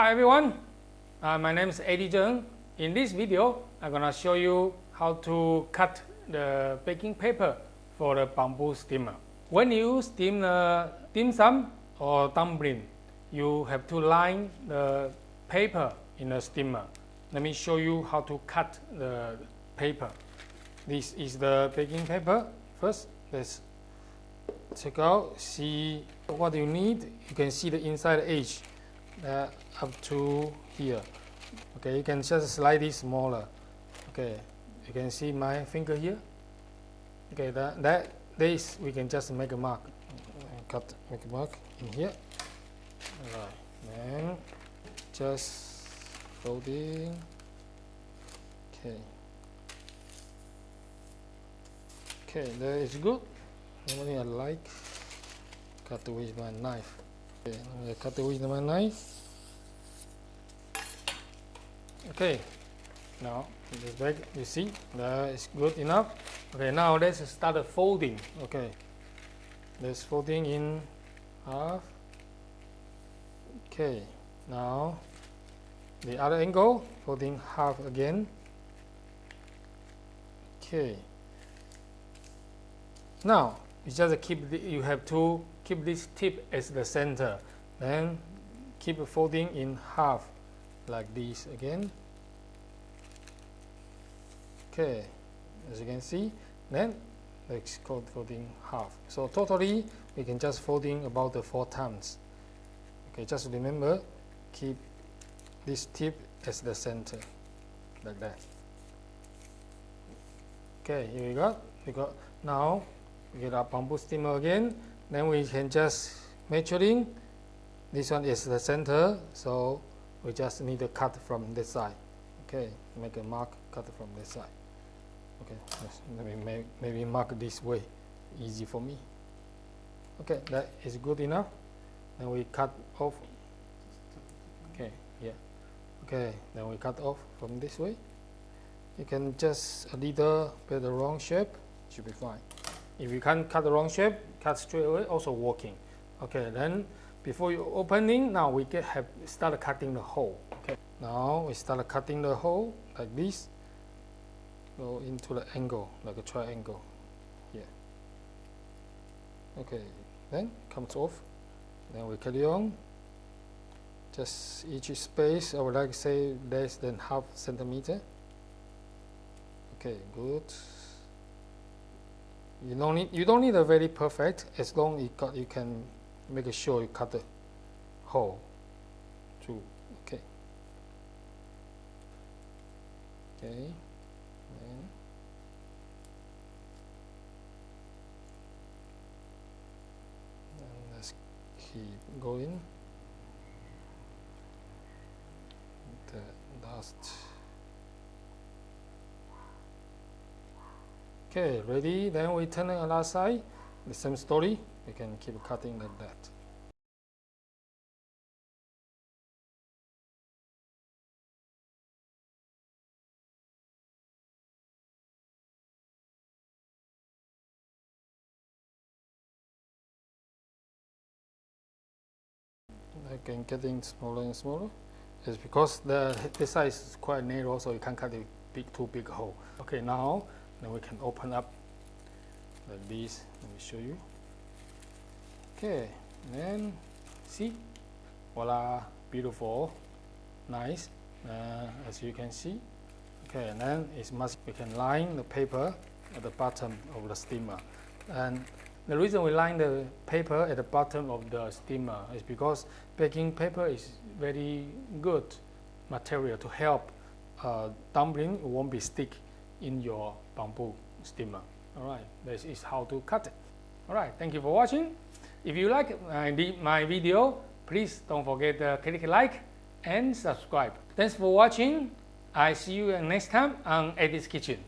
Hi everyone, my name is Eddy Tseng. In this video, I'm gonna show you how to cut the baking paper for the bamboo steamer. When you steam the dim sum or dumpling, you have to line the paper in the steamer. Let me show you how to cut the paper. This is the baking paper. First, let's check out, see what you need. You can see the inside edge up to here. Okay, you can just slightly smaller. Okay, you can see my finger here. Okay, this we can just make a mark. Make a mark in here. Alright, then just folding. Okay, that is good. Normally I like cut with my knife. Okay, I cut with my knife. Okay, now this back, you see that is good enough. Okay, now let's start the folding. Okay, let's folding in half. Okay, now the other angle, folding half again. Okay, now you just keep you have to keep this tip as the center, then keep folding in half like this again. Okay, as you can see, then let's go folding half. So totally we can just folding about the 4 times. Okay, just remember, keep this tip as the center like that. Okay, here we got now we get our bamboo steamer again. Then we can just measuring. This one is the center, so we just need to cut from this side. Okay, make a mark, cut from this side. Okay, let me maybe mark this way, easy for me. Okay, that is good enough. Then we cut off. Okay, yeah. Okay, then we cut off from this way. You can just a little bit the wrong shape, should be fine. If you can't cut the wrong shape, cut straight away, also working. Okay, then before you opening, now we have start cutting the hole. Okay, now we start cutting the hole like this. Go into the angle like a triangle here. Okay, then comes off. Then we carry on. Just each space, I would like to say less than half centimeter. Okay, good. You don't need a very perfect, as long as you can make sure you cut the hole through. Okay. Okay. And let's keep going. The last. Okay, ready? Then we turn on the other side. The same story. We can keep cutting like that. Again, getting smaller and smaller. It's because this size is quite narrow, so you can't cut a too big hole. Okay, now then we can open up like this. Let me show you. Okay, and then see, voila, beautiful, nice. As you can see. Okay, and then we can line the paper at the bottom of the steamer. And the reason we line the paper at the bottom of the steamer is because baking paper is very good material to help dumpling won't be stick in your bamboo steamer. Alright, this is how to cut it. Alright, thank you for watching. If you like my video, please don't forget to click like and subscribe. Thanks for watching. I see you next time on Eddy's Kitchen.